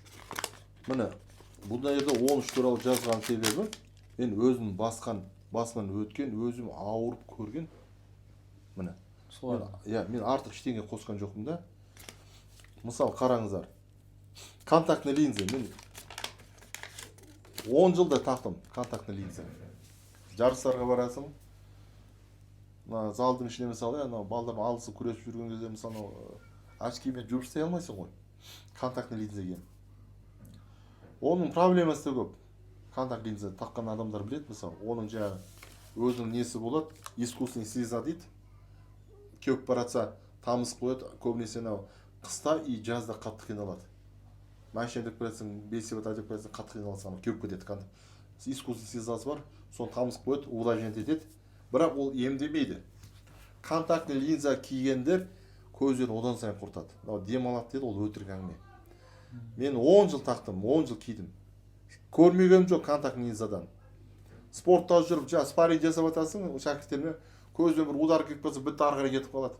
Міне, бұнда жерде 13 туралы жазған себебі, мен өзім басынан өткен, өзім ауырып көрген. Міне. Мен артық ештеңе қосқан жоқпын да. Мысалы, қараңыздар. Контактный линза. Мен 10 жылда тақтым контактный линза. Жарыстарға барасың. Залдың ішіне мысалы, балдарым алысып күресіп жүрген кезде мысалы очкимен жүріп істей алмайсың ғой. Контактный линза екен. Оның проблемасы да көп. Контакт линза таққан адамдар біледі, мысалы, оның жаңағы өзінің несі болады, искусственный слеза дейді. Кеуіп баратса, тамыз қояды, көбінесе анау қыста и жазда қатты қиналады. Машина деп баратсың, бесебат деп баратсың, қатты қиналасың, кеуіп кетеді контакт. Искусственный слезасы бар, соны тамыз қояды, увлажнять етеді. Бірақ ол емдемейді. Контактный линза кигендер көзден одан сайын құртады. Демалады деді, ол өтірік әңгіме. Мен 10 жыл тақтым, 10 жыл кидім. Көрмегенім жоқ контактный линзадан. Спортта жүріп, спарринг жасап жатасың, шәкірттеріме көзбен бір удар келіп қалса, бітті ары қарай кетіп қалады.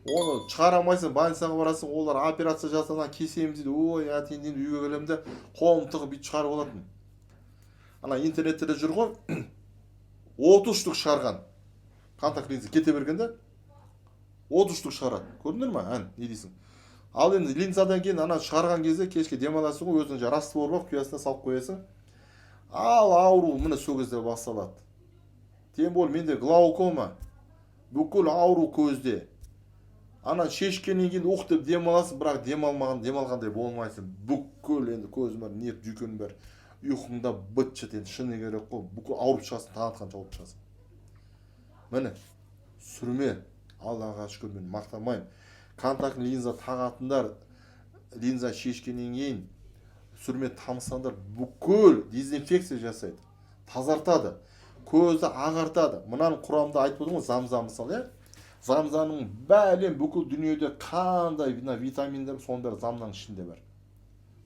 Оны шығара алмайсың, больницаға барасың, олар операция жасағаннан кесеміз дейді. Ой, әтейін үйге келемін де қолым тығып бүйтіп шығарып алатын. Ана интернетте де жүр ғой, 30 штук шығарған. Контакт линза кете бергенде 30 штук шығарады. Көрдіңдер ме? Не дейсің? Ал енді линзадан кейін ана шығарған кезде кешке демаласың ғой, өзің раствор бар, құясына салып қоясың. Ал ауру міне сол кезде басталады. Тем более менде глаукома. Бүкіл ауру көзде. Ана шешкеннен кейін ух деп демаласың, бірақ демалғандай болмайсың. Бүкіл енді көзім бар, нерв жүйкем бар. Ұйқыңда быт шыт енді шыны керек қой. Бүкіл ауырып шығасың, таңатқанша ауырып шығасың. Міне, сүрме. Аллаға шүкір, мен мақтамаймын. Контактный линза тағатындар, линза шешкеннен кейін сүрме тамсандар, бүкіл дезинфекция жасайды, тазартады, көзді ағартады. Мынаның құрамында айтып отырмын ғой, замзам мысалы, замзамның бәлем бүкіл дүниеде қандай витаминдер, соның бәрі замның ішінде бар.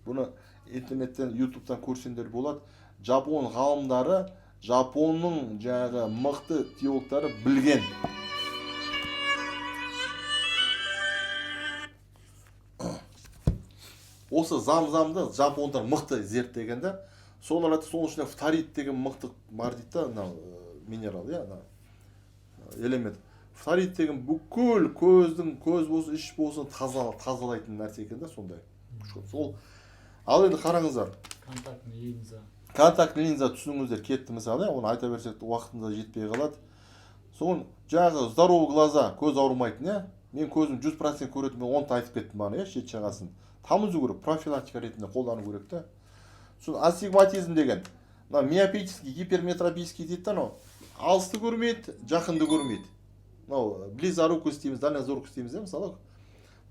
Бұны интернеттен, ютубтан көрсеңдер болады. Жапон ғалымдары, Жапонның жаңағы мықты теологтары білген. Осы замзамды жапондар мықты зерттегенде, соның ішінде фторид деген мықты бар дейді да, минерал, элемент. Фторид деген бүкіл көздің, көз болсын, іш болсын тазалайтын нәрсе екен да, сондай. Ал енді қараңыздар. Контактный линза түсініңіздер кетті мысалы, оны айта берсек уақытында жетпей қалады. Соң жаңағы здоровый глаза, көз ауырмайтын, мен көзім 100% көретін, мен 10 айтып кеттім баны, шет жағасын. Тамызу керек, профилактика ретінде қолдану керек та. Сосын астигматизм деген, миопический, гиперметропический дейді да, алысты көрмейді, жақынды көрмейді. Близорукость дейміз, дальнозоркость дейміз, мысалы.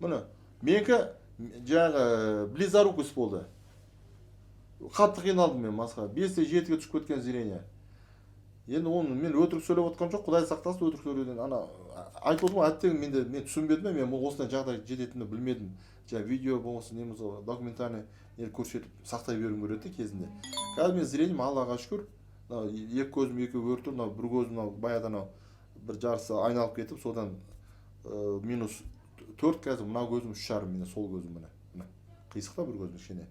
Міне, менікі жаңағы близорукость болды. Қатты қиналдым мен масқа. 5-7-ге түсіп кеткен зрение. Енді оны мен өтірік сөйлеп отқан жоқ, Құдай сақтасын өтірік сөйлеуден. Айтып отырмын, әттең мен түсінбедім, мен осындай жағдай жететінді білмедім. Видео болмаса неміз документальный көрсетіп сақтай беруім керек кезінде. Қазір мен зрением Аллаға шүкір, екі көзім екі өртір, бір көзім баядан бір жарысы айналып кетіп, содан -4 қазір мына көзім 3,5, сол көзім міне. Қисықта бір көзім кішкене.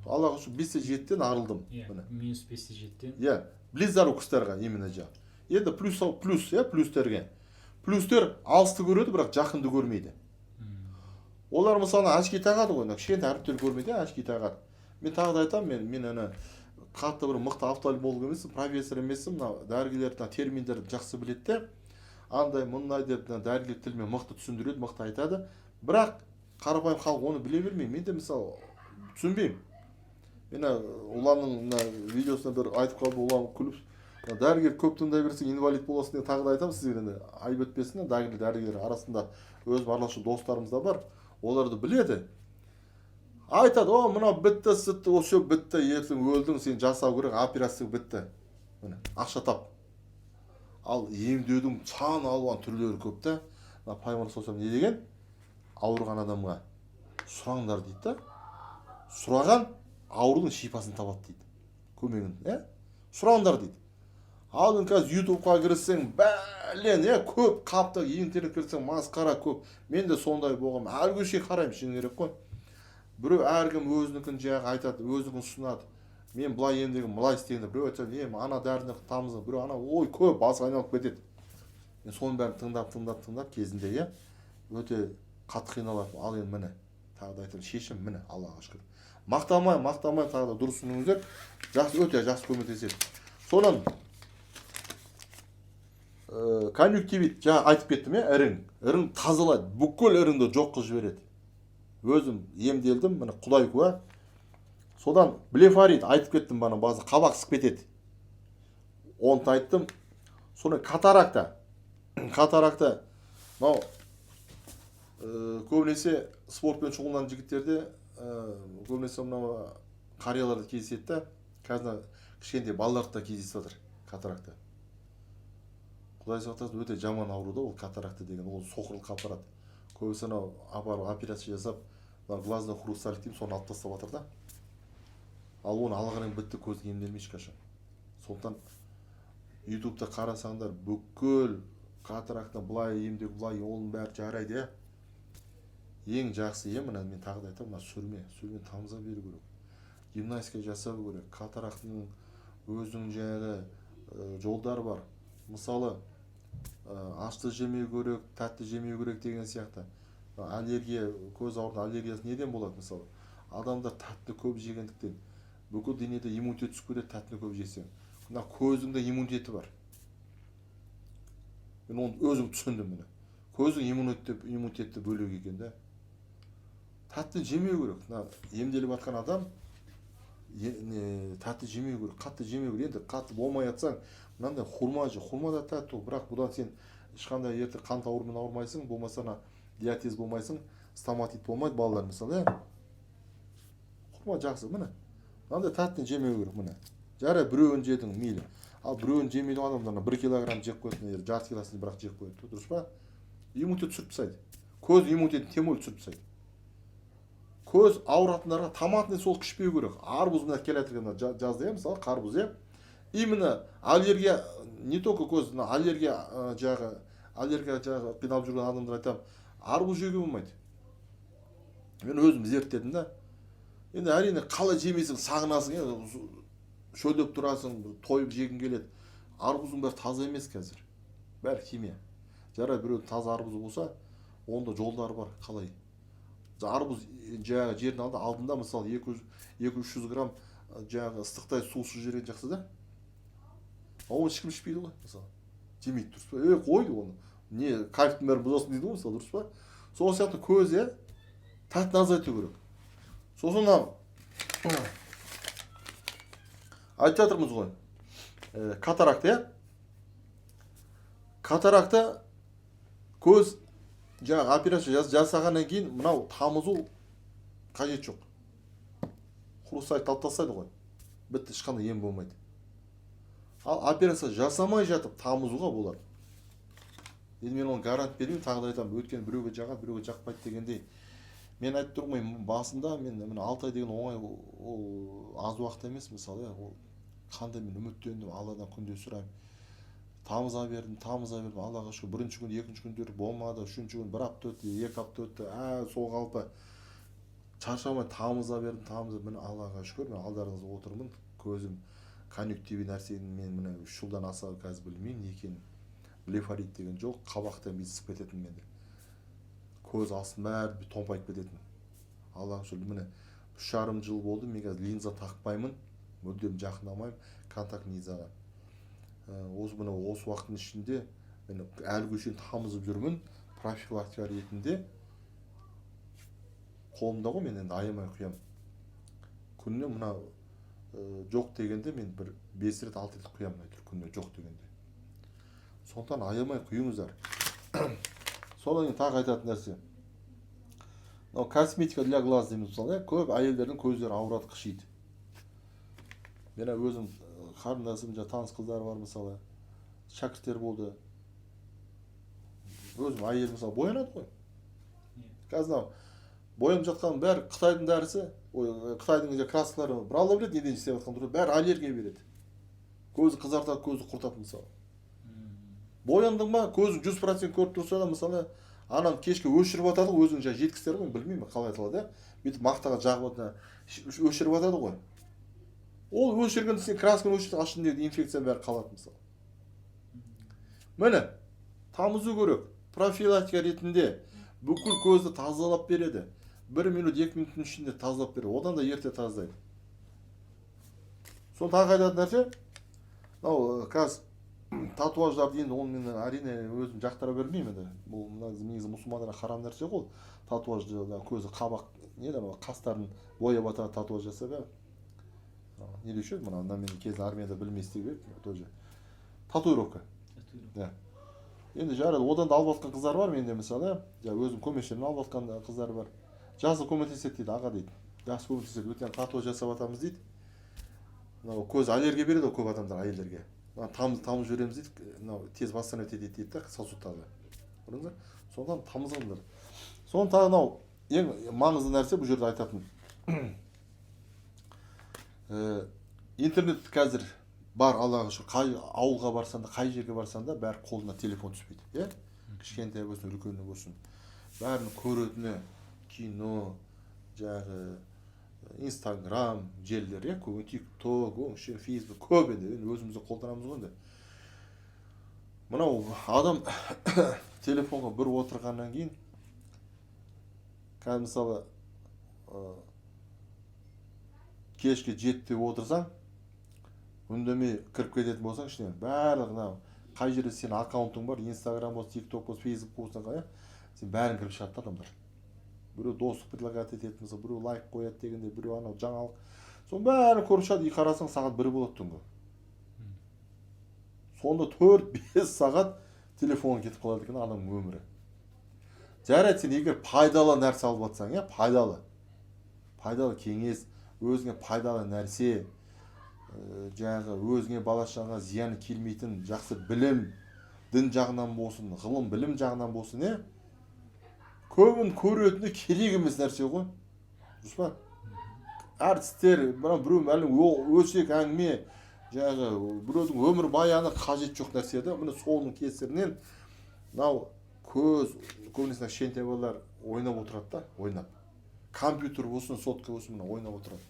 Аллаға шүкір 5-7-тен арылдым. -5-7-тен. Близорукостарға именно жа. Енді плюстерге. Плюстер алысты көреді, бірақ жақынды көрмейді. Олар мысалы очки тағады ғой, кішкентай әріптер көрмейді, очки тағады. Мен тағы да айтамын, мен қатты бір мықты офтальмолог емеспін, профессор емеспін, дәрігерлер терминдерді жақсы біледі, андай мұндай деп дәрігер тілмен мықты түсіндіреді, мықты айтады. Бірақ қарапайым халық оны біле бермейді. Мен де мысалы түсінбеймін. Мен ұланның видеосына бір айтып қалды, ұлан күліп, дәрігер көп тыңдай берсе инвалид боласың деп тағы да айтамын сіздерге, айып етпесін, дәрігерлер арасында өз араласушы достарымыз да бар. Оларды біледі. Айтады, мына бітті, сітті, осы бітті, ертең өлдің, сен жасау керек, операция бітті. Ақша тап. Ал емдеудің сан алуан түрлері көп та. Пайғамбар саллаллаху алейхи не деген? Ауырған адамға сұраңдар дейді да. Сұраған аурудың шипасын табады дейді. Көмегін, сұраңдар дейді. Ал енді қазір ютубқа кірсең, бәлен, көп қаптық, интернет кірсең, масқара көп. Мен де сондай болғам. Әргі шей қараймын, шын керек қой. Біреу әркім өзінікін жаңағы айтады, өзінікін ұсынады. Мен бұлай емдегім, бұлай істегенде, біреу айтады, ана дәріні тамызы, біреу ана, ой, көп, басы айналып кетеді. Мен соның бәрін тыңдап кезінде, өте қатты қиналатым. Ал енді міне, тағы да айтамын, шешім міне, Аллаға шүкір. Мақтамай тағы да дұрыс түсініңіздер, өте жақсы көмектеседі. Содан конъюнктивит, жаңа айтып кеттім, ірің тазалайды, бүкіл іріңді жоқ қылып жібереді. Өзім емделдім, міне Құдай куә, Содан блефарит айтып кеттім бана базы қабақ сып кетеді. Оны айттым. Sonra катаракта. Катаракта мынау көбінесе спортпен шұғылданған жігіттерде көбінесе мынау қарияларда кездеседі да, қазір кішкентай балаларда кездесіп жатыр катаракта. Құдай сақтасын, өте жаман ауру да ол катаракта деген, ол соқырлық аппарат. Көбісі анау апарып операция жасап, глазный хрусталик деймін, соны алып тастап жатыр да. Ал оны алғаннан бітті, көз емделмей ешқашан. Сондықтан ютубта қарасаңдар, бүкіл катаракта былай емдеу, былай оның бәрі жарайды, иә. Ең жақсы ем, мен тағы да айтамын, сүрме тамыза беру керек. Гимнастика жасау керек. Катарактың өзінің жаңағы жолдары бар. Мысалы, ашты жемеу керек, тәтті жемеу керек деген сияқты. Аллергия, көз ауруының аллергиясы неден болады мысалы? Адамдар тәтті көп жегендіктен бүкіл денеде иммунитет түсіп кетеді, тәттіні көп жесең. Мына көздің де иммунитеті бар. Мен оны өзім түсіндім міне. Көздің иммунитетті бөлек екен да. Тәтті жемеу керек. Мына емделіп жатқан адам тәтті жемеу керек, қатты жемеу керек. Енді қатты болмай жатсаң, мынандай хурма же, хурма да тәтті, бірақ бұдан сен ешқандай ерте қан ауруымен ауырмайсың, болмаса диатез болмайсың, стоматит болмайды балалар мысалы, хурма жақсы, міне. Мынандай тәттіні жемеу керек, міне. Жарай біреуін жедің, мейлі. Ал біреуін жемейтін адамдар 1 килограмм жеп қоятын, жарты килосын бірақ жеп қояды, дұрыс па? Иммунитет түсіріп тастайды. Көз иммунитетін тем более түсіріп тастайды. Көз ауыратындарға томатный сол ішпеу керек. Арбуз мына келатырғанда жазды, мысалы, қарбуз, иә. Именно аллергия, не только көз, аллергия жағы қиналып жүрген адамдар айтам, арбуз жеуге болмайды. Мен өзім зерттедім да. Енді әрине қалай жемейсің, сағынасың, шөлдеп тұрасың, тойып жегің келеді. Арбуздың бәрі таза емес қазір. Бәрі химия. Жарай біреу таза арбуз болса, онда жолдары бар, қалай. Арбуз жаңағы жердің алдында мысалы 200-300 грамм жаңағы ыстықтай сусыз жерген жақсы да. Оны ешкім ішпейді ғой, мысалы. Жемейді, дұрыс па? Қойды оны. Не, кайфтың бәрі бұзасын дейді ғой, мысалы, дұрыс па? Сол сияқты көз, тәттіні азайту керек. Сосын айтып жатырмыз ғой. Катаракта, Катаракта көз жаңағы операция жасағаннан кейін мынау тамызу қажет жоқ. Хрусталик алып тастайды ғой. Бітті, ешқандай ем болмайды. Ал операция жасамай жатып тамызуға болады. Енді мен оны гарант бермеймін, тағы да айтамын, өйткені біреуге жағады, біреуге жақпайды дегендей. Мен айтып тұрмын, басында мен 6 ай деген оңай, ол аз уақыт емес мысалы, ол қандай мен үміттендім, Алладан күнде сұраймын. Тамыза бердім, Аллаға шүкір, бірінші күн, екінші күндер болмады, үшінші күн, 1 апта өтті, 2 апта өтті, сол қалпы шаршамай тамыза бердім, мен Аллаға шүкір, мен алдарыңызда отырмын, көзім конъюнктиві нәрсені мен міне 3 жылдан аса қазір білмеймін екенін. Блефарит деген жоқ, қабақтан безіп кететін менде. Көз астын бәрі томпайып кететін. Аллаға шүкір, міне 3,5 жыл болды, мен қазір линза тақпаймын, мүлдем жақындамаймын контакт линзаға. Осы уақыттың ішінде мен әлі шейін тамызып жүрмін, профилактика ретінде қолымда ғой, мен енді аямай құям. Күніне мына жоқ дегенде мен 5 рет 6 рет құям, күніне жоқ дегенде. Сондықтан аямай құйыңыздар. Содан кейін тағы айтатын нәрсе. Косметика для глаз дейміз мысалы, көп әйелдердің көздері ауырады, қышиды. Мен өзім қарындасым, таныс қыздар бар мысалы, шәкірттер болды. Өзім әйел мысалы боянады ғой. Қазір боянып жатқан бәрі Қытайдың дәрісі, Қытайдың краскалары бір алла біледі, неден істеп жатқан дұрыс, бәрі аллергия береді. Көзі қызартады, көзі құртады мысалы. Бояндың ба, көзі 100% көріп тұрса да мысалы, анам кешке өшіріп атады, өзінің жеткістері ғой, білмеймін қалай аталады, бүйтіп мақтаға жағып өшіріп атады ғой. Ол өшіргенде сен красканы өшіріп, ашындегі инфекция бәрі қалады мысалы. Міне, тамызу керек. Профилактика ретінде бүкіл көзді тазалап береді. 1 минут, 2 минуттың ішінде тазалап береді. Одан да ерте тазалайды. Соны тағы айтатын нәрсе, қазір татуаждарды енді оны мен әрине өзім жақтыра бермеймін енді. Бұл негізі мұсылмандарға харам нәрсе ғой. Татуажды көзі қабақ, қастарын бояп атады, татуаж жасап. не деуші еді мына мен кезінде армияда білместік еді тоже татуировка. Иә. Енді жарайды, одан да алып жатқан қыздар бар менде мысалы, өзім көмекшілерімнен алып жатқан қыздар бар. Жақсы көмектеседі дейді, аға дейді. Жақсы көмектеседі, өйткені татуаж жасап жатамыз дейді. Мынау көз аллергия береді ғой көп адамдар әйелдерге. Тамыз жібереміз дейді, мынау тез бастан өтеді дейді да, сосудтағы. Көрдіңіз бе? Сондықтан тамызғандар. Сондықтан мынау ең маңызды нәрсе бұл жерде айтатын. Интернет қазір бар, Аллаға шүкір, қай ауылға барсан да, қай жерге барсан да, бәрі қолына телефон түспейді, иә? Кішкентай болсын, үлкені болсын. Бәрін көретіні кино, жағы Инстаграм желілер, иә, көбі TikTok, өңше Facebook, көп енді, өзімізді қолданамыз ғой енді. Мынау адам телефонға бір отырғаннан кейін, қазір мысалы кешке 7-те отырсаң, үндемей кіріп кететін болсаң, ішіне барлығына қай жерде сенің аккаунтың бар, Инстаграм болсын, TikTok болсын, Facebook болсын, сен бәрін кіріп шығады адамдар. Біреу достық предлагать ететін болса, біреу лайк қояды дегенде, біреу анау жаңалық. Соның бәрін көріп шығады, үй қарасаң сағат 1 болады түнгі. Сонда 4-5 сағат телефонға кетіп қалады екен адамның өмірі. Жарайды, сен егер пайдалы нәрсе алып жатсаң, пайдалы кеңес, өзіңе пайдалы нәрсе, жаңағы өзіңе бала-шағаңа зияны келмейтін жақсы білім, дін жағынан болсын, ғылым, білім жағынан болсын, көбін көретіні керек емес нәрсе ғой. Дұрыс па? Әртістер, біреу мәлім өсек әңгіме, жаңағы біреудің өмір баяны қажет жоқ нәрсе да. Міне соның кесірінен мынау көбінесе кішкентай балалар ойнап отырады да, ойнап. Компьютер болсын, сотка болсын, мына ойнап отырады.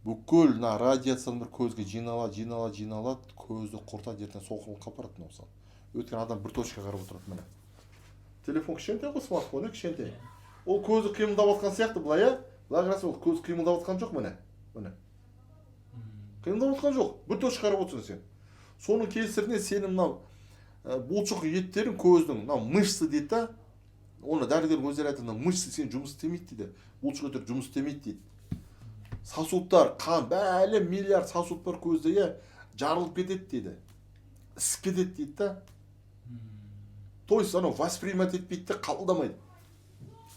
Бүкіл радиациялар көзге жиналады, көзді құртады, ертең соқырлыққа апарады мысалы. Өйткені адам бір точкаға қарап отырады міне. Телефон кішкентай ғой, смартфон кішкентай. Ол көзі қимылдап жатқан сияқты былай, былай қараса ол көзі қимылдап жатқан жоқ міне. Қимылдап жатқан жоқ, бір точка қарап отырсың сен. Соның кесірінен сенің мынау бұлшық еттерің көздің, мынау мышцы дейді да. Оны дәрігер өздері айтады, мышцы сен жұмыс істемейді дейді. Бұлшық еттер жұмыс істемейді дейді. Сосудтар, қан, бәлі миллиард сосуд бар көзде, жарылып кетеді дейді. Ісіп кетеді дейді да. То есть анау воспринимать етпейді де, қабылдамайды.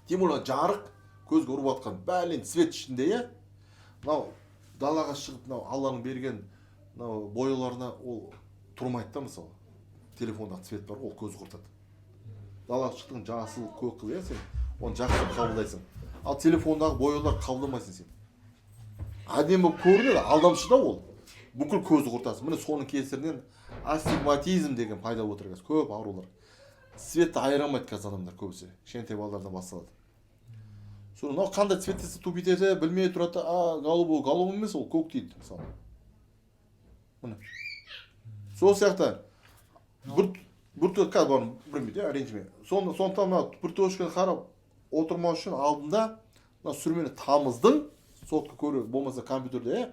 Тем более жарық көзге ұрып жатқан бәлен цвет ішінде, мынау далаға шығып, мынау Алланың берген мынау бояуларына ол тұрмайды да мысалы. Телефонда цвет бар, ол көзді құртады. Далаға шықтың жасыл, көк қыл, сен оны жақсы қабылдайсың. Ал телефондағы бояулар қабылдамайсың сен. Әдемі көрінеді, алдамшы да ол. Бүкіл көзді құртасың. Міне соның кесірінен астигматизм деген пайда отыр қазір, көп аурулар. Цветті айырамайды қазір адамдар көбісі. Кішкентай балалардан басталады. Соны мынау қандай цветтесі туп етеді, білмей тұрады, голубой емес, ол көк дейді мысалы. Міне. Сол сияқты бір точка бар, білмейді, ренжіме. Сондықтан мына бір точканы қарап отырмау үшін алдында мына сүрмені тамыздың, сотка көру, болмаса компьютерде,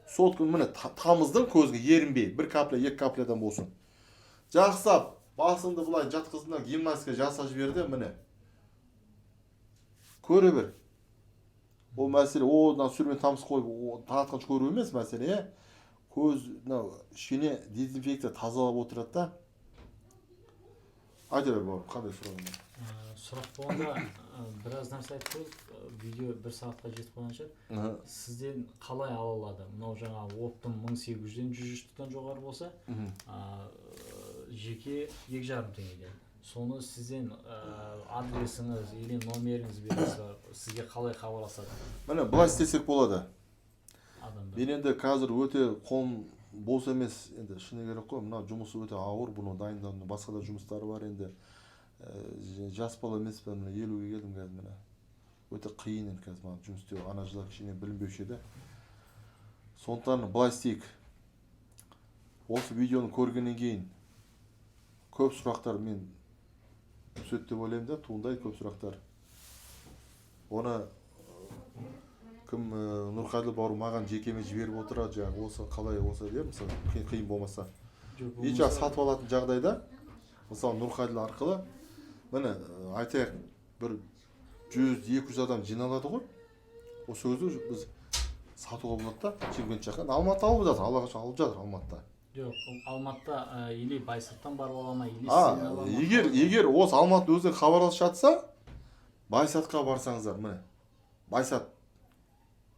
сотка міне тамыздың көзге ерінбей, бір капля, екі каплядан болсын. Жақсап, басыңды бұлай жатқызына гимнастика жаса жіберді, міне. Көре бер. Ол мәселе, сүрмен тамыз қойып, тағатқаншы көру емес мәселе, көз, ішіне дезинфекция тазалап отырады да. Айта бер бауырым, қандай сұрағың бар? Сұрақ болғанда біраз нәрсе айтып қойдық, видео 1 сағатқа жетіп қалған шығар. Сізден қалай ала алады? Мынау жаңа оптым 1800-ден 103-тен жоғары болса, жеке 2,5 теңгеден. Соны сізден адресіңіз или номеріңіз бересіз, сізге қалай хабарласады? Міне, былай істесек болады. Мен енді қазір өте қолым бос емес, енді шыны керек қой, мына жұмысы өте ауыр, бұны дайындауның басқа да жұмыстары бар енді. Жас бала емеспін, 50-ге келдім қазір міне. Өте қиын енді қазір маған жұмыс істеу, ана жылы кішкене білінбеуші еді. Сондықтан былай істейік. Осы видеоны көргеннен кейін көп сұрақтар мен түседі деп ойлаймын да, туындайды көп сұрақтар. Оны кім Нұрқаділ бауырым маған жекеме жіберіп отырады, жаңағы осы қалай осы деп, мысалы қиын болмаса. Егер сатып алатын жағдайда, мысалы Нұрқаділ арқылы, міне айтайық, бір 100-200 адам жиналады ғой. Осы өзі біз сатуға болады да Шымкент жаққа. Алматы алып жатыр, Аллаға шүкір алып жатыр Алматыда. Жоқ, Алматыда или Байсаттан барып ала ма, или сен ала ма? Егер осы Алматы өзі хабарласып жатса, Байсатқа барсаңыздар, міне. Байсат.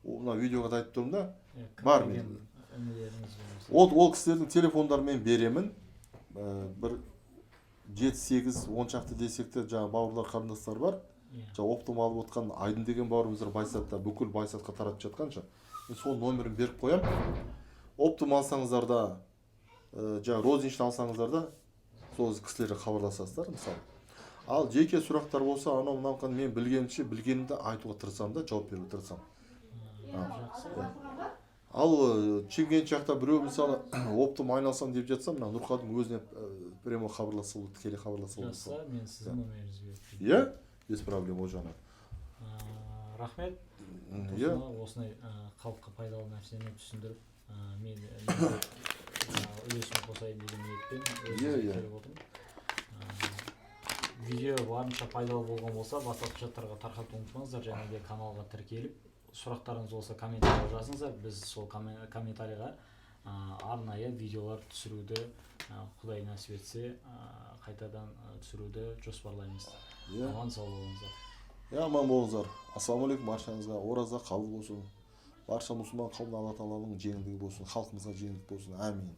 Мына видеоға да айтып тұрмын да. Бар мен. Ол кісілердің телефондарын мен беремін. Бір 7-8 10 шақты десекте жаңа бауырлар қарындастар бар. Жаңа оптом алып отқан Айдын деген бауырымыздар Байсатта бүкіл Байсатқа таратып жатқанша. Мен сол номерін беріп қоям. Оптом алсаңыздар да, жаңа розничный алсаңыздар да, сол кісілерге хабарласасыздар мысалы. Ал жеке сұрақтар болса, анау мынау мен білгенімше білгенімді айтуға тырысамын да, жауап беруге тырысамын. Ал Шымкент жақта біреу мысалы оптом айналсам деп жатсам, мына Нұрқадың өзіне прямо хабарласа болады, тікелей хабарласа болады. Жақсы, мен сіздің номеріңізді беріп. Иә? Без проблем ол жағынан. Рахмет. Осындай халыққа пайдалы нәрсені түсіндіріп, мен үлесім қосайын деген ниетпен келіп отырмын. Видео барынша пайдалы болған болса, басқа құжаттарға тарқатуды ұмытпаңыздар, және де каналға тіркеліп, сұрақтарыңыз болса комментарийға жазыңыздар. Біз сол комментарийға арнайы видеолар түсіруді, Құдай нәсіп етсе, қайтадан түсіруді жоспарлаймыз. Аман сау болыңыздар. Аман болыңыздар. Ассалаумағалейкум, баршаңызға ораза қабыл болсын. Барша мұсылман қауымына Алла тағаланың жеңілдігі болсын, халқымызға жеңілдік болсын. Амин.